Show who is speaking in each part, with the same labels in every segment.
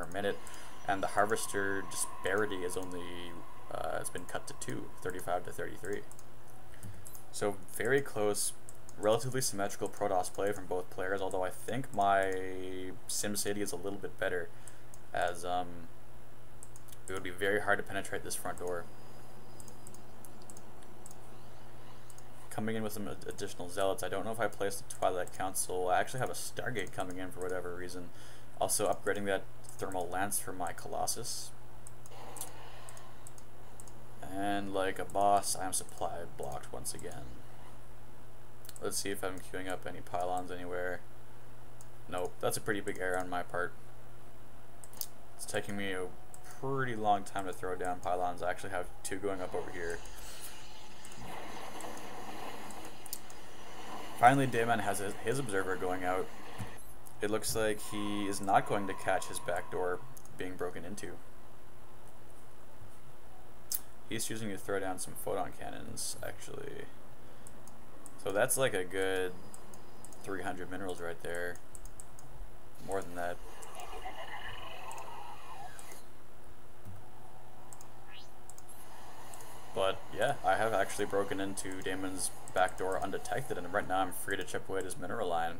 Speaker 1: per minute, and the harvester disparity is only it's been cut to 2, 35 to 33. So very close, relatively symmetrical Protoss play from both players, although I think my SimCity is a little bit better, as it would be very hard to penetrate this front door. Coming in with some additional zealots. I don't know if I placed the Twilight Council. I actually have a Stargate coming in for whatever reason. Also upgrading that thermal lance for my Colossus. And like a boss, I am supply blocked once again. Let's see if I'm queuing up any pylons anywhere. Nope, that's a pretty big error on my part. It's taking me a pretty long time to throw down pylons. I actually have 2 going up over here. Finally, Dayyman has his observer going out. It looks like he is not going to catch his back door being broken into. He's choosing to throw down some photon cannons, actually. So that's like a good 300 minerals right there. More than that. But yeah, I have actually broken into Dayyman's back door undetected, and right now I'm free to chip away at his mineral line.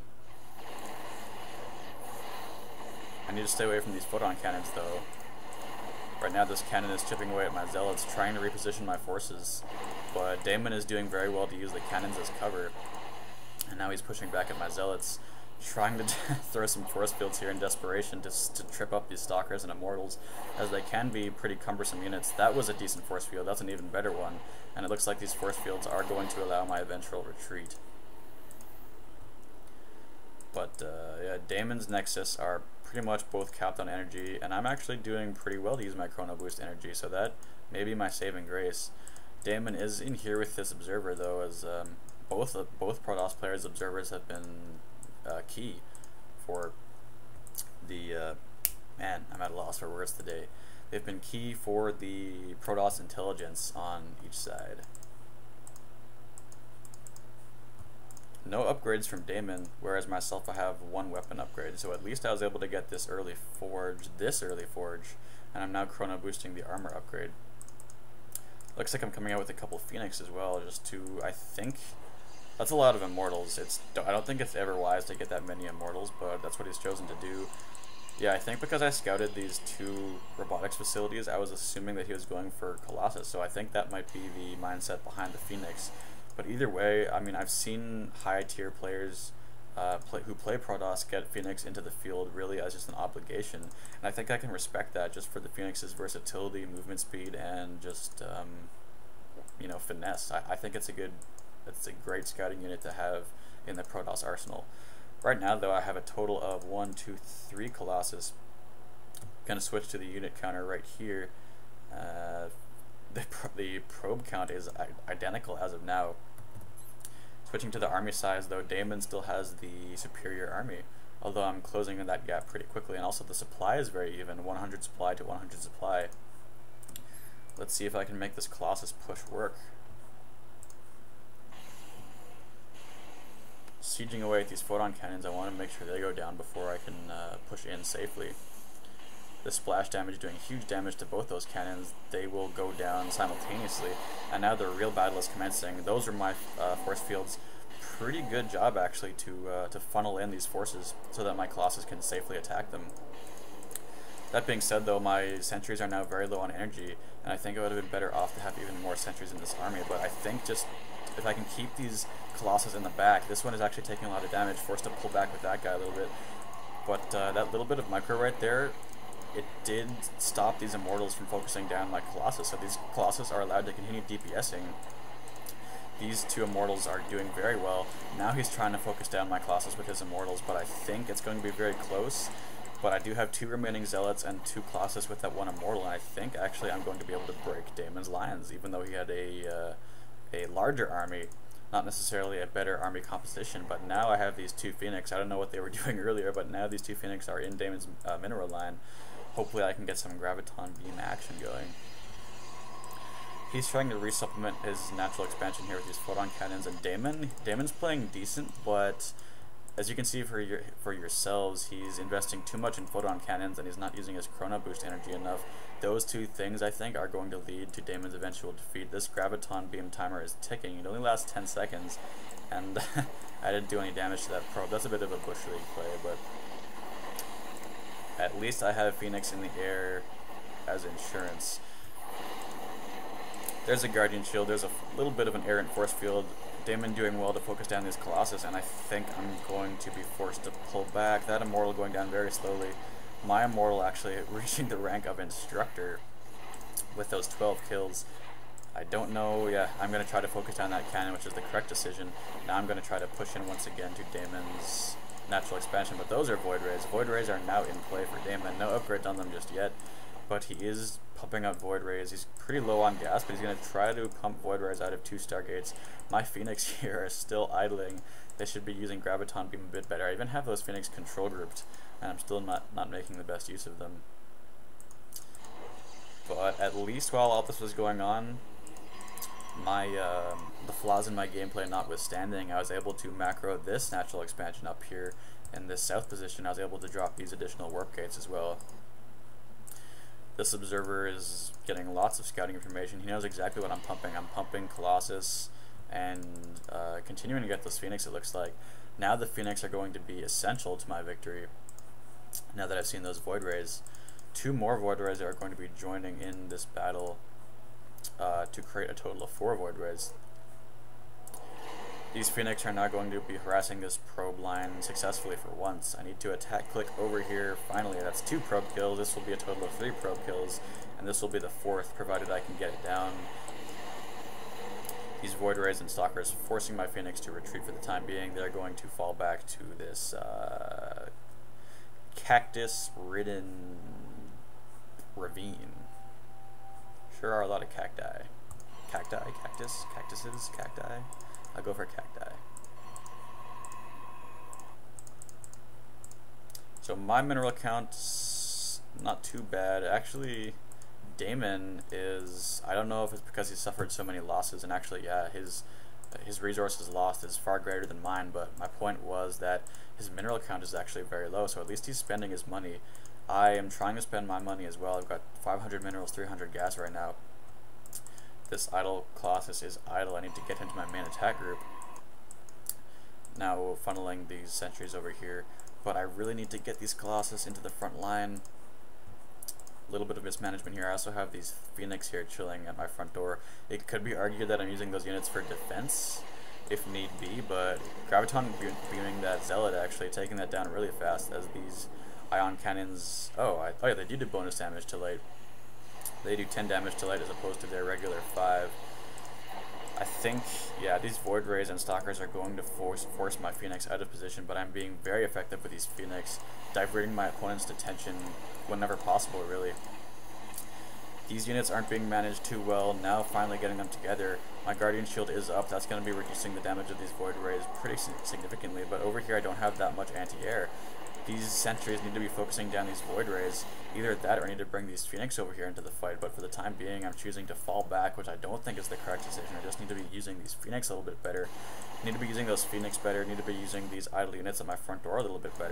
Speaker 1: I need to stay away from these photon cannons though. Right now this cannon is chipping away at my zealots, trying to reposition my forces. But Dayyman is doing very well to use the cannons as cover. And now he's pushing back at my zealots, trying to throw some force fields here in desperation to trip up these Stalkers and Immortals, as they can be pretty cumbersome units. That was a decent force field, that's an even better one. And it looks like these force fields are going to allow my eventual retreat. But yeah, Dayyman's Nexus are pretty much both capped on energy, and I'm actually doing pretty well to use my Chrono Boost energy, so that may be my saving grace. Dayyman is in here with this observer though, as both Protoss players' observers have been key for the man, I'm at a loss for words today. They've been key for the Protoss intelligence on each side. No upgrades from Dayyman, whereas myself I have 1 weapon upgrade, so at least I was able to get this early forge, and I'm now chrono boosting the armor upgrade. Looks like I'm coming out with a couple Phoenix as well, just to, I think, that's a lot of Immortals. I don't think it's ever wise to get that many Immortals, but that's what he's chosen to do. Yeah, I think because I scouted these 2 robotics facilities, I was assuming that he was going for Colossus, so I think that might be the mindset behind the Phoenix. But either way, I mean, I've seen high tier players who play Protoss get Phoenix into the field really as just an obligation, and I think I can respect that just for the Phoenix's versatility, movement speed, and just you know, finesse. I think it's a great scouting unit to have in the Protoss arsenal. Right now though, I have a total of 1, 2, 3 Colossus. Gonna switch to the unit counter right here. The probe count is identical as of now. Switching to the army size though, Dayyman still has the superior army, although I'm closing in that gap pretty quickly, and also the supply is very even, 100 supply to 100 supply. Let's see if I can make this Colossus push work. Sieging away at these photon cannons, I want to make sure they go down before I can push in safely. The splash damage doing huge damage to both those cannons. They will go down simultaneously, and now the real battle is commencing. Those are my force fields. Pretty good job actually to funnel in these forces so that my Colossus can safely attack them. That being said though, my sentries are now very low on energy, and I think I would have been better off to have even more sentries in this army, but I think just if I can keep these Colossus in the back, this one is actually taking a lot of damage, forced to pull back with that guy a little bit. But that little bit of micro right there, it did stop these Immortals from focusing down my Colossus, so these Colossus are allowed to continue DPSing. These 2 Immortals are doing very well. Now he's trying to focus down my Colossus with his Immortals, but I think it's going to be very close. But I do have 2 remaining Zealots and 2 Colossus with that 1 Immortal, and I think actually I'm going to be able to break Dayyman's lines, even though he had a larger army, not necessarily a better army composition. But now I have these 2 Phoenix. I don't know what they were doing earlier, but now these 2 Phoenix are in Dayyman's mineral line. Hopefully I can get some Graviton Beam action going. He's trying to resupplement his natural expansion here with these photon cannons, and Dayyman's playing decent, but As you can see for yourselves, he's investing too much in photon cannons and he's not using his chrono boost energy enough. Those two things, I think, are going to lead to Dayyman's eventual defeat. This graviton beam timer is ticking. It only lasts 10 seconds, and I didn't do any damage to that probe. That's a bit of a Bush League play, but at least I have Phoenix in the air as insurance. There's a Guardian Shield, there's a little bit of an errant force field. Dayyman doing well to focus down these Colossus, and I think I'm going to be forced to pull back. That Immortal going down very slowly. My Immortal actually reaching the rank of Instructor with those 12 kills. I don't know, yeah, I'm going to try to focus down that cannon, which is the correct decision. Now I'm going to try to push in once again to Dayyman's natural expansion, but those are Void Rays. Void Rays are now in play for Dayyman. No upgrades on them just yet, but he is pumping out Void Rays. He's pretty low on gas, but he's going to try to pump Void Rays out of 2 Stargates. My Phoenix here are still idling. They should be using Graviton Beam a bit better. I even have those Phoenix control grouped, and I'm still not making the best use of them. But at least while all this was going on, the flaws in my gameplay notwithstanding, I was able to macro this natural expansion up here in this south position. I was able to drop these additional warp gates as well. This observer is getting lots of scouting information. He knows exactly what I'm pumping. I'm pumping Colossus and continuing to get those Phoenix, it looks like. Now the Phoenix are going to be essential to my victory. Now that I've seen those Void Rays, 2 more Void Rays are going to be joining in this battle to create a total of 4 Void Rays. These Phoenix are now going to be harassing this probe line successfully for once. I need to attack click over here. Finally, that's 2 probe kills. This will be a total of 3 probe kills, and this will be the 4th, provided I can get it down. These Void Rays and Stalkers forcing my Phoenix to retreat for the time being. They're going to fall back to this cactus-ridden ravine. Sure are a lot of cacti. Cactuses, cacti. I'll go for cacti. So my mineral count's not too bad. Actually, Dayyman is, I don't know if it's because he suffered so many losses, and actually, yeah, his resources lost is far greater than mine, but my point was that his mineral count is actually very low, so at least he's spending his money. I am trying to spend my money as well. I've got 500 minerals, 300 gas right now. This idle Colossus is idle. I need to get into my main attack group. Now funneling these sentries over here, but I really need to get these Colossus into the front line. A little bit of mismanagement here. I also have these Phoenix here chilling at my front door. It could be argued that I'm using those units for defense if need be, but Graviton beaming that Zealot, actually taking that down really fast as these ion cannons. Oh yeah, they do bonus damage to light. They do 10 damage to light as opposed to their regular 5. I think, yeah, these Void Rays and Stalkers are going to force my Phoenix out of position, but I'm being very effective with these Phoenix, diverting my opponent's attention whenever possible, really. These units aren't being managed too well. Now finally getting them together. My Guardian Shield is up. That's going to be reducing the damage of these Void Rays pretty significantly, but over here I don't have that much anti-air. These sentries need to be focusing down these Void Rays. Either that or I need to bring these Phoenix over here into the fight, but for the time being I'm choosing to fall back, which I don't think is the correct decision. I just need to be using these Phoenix a little bit better. I need to be using those Phoenix better. I need to be using these idle units at my front door a little bit better.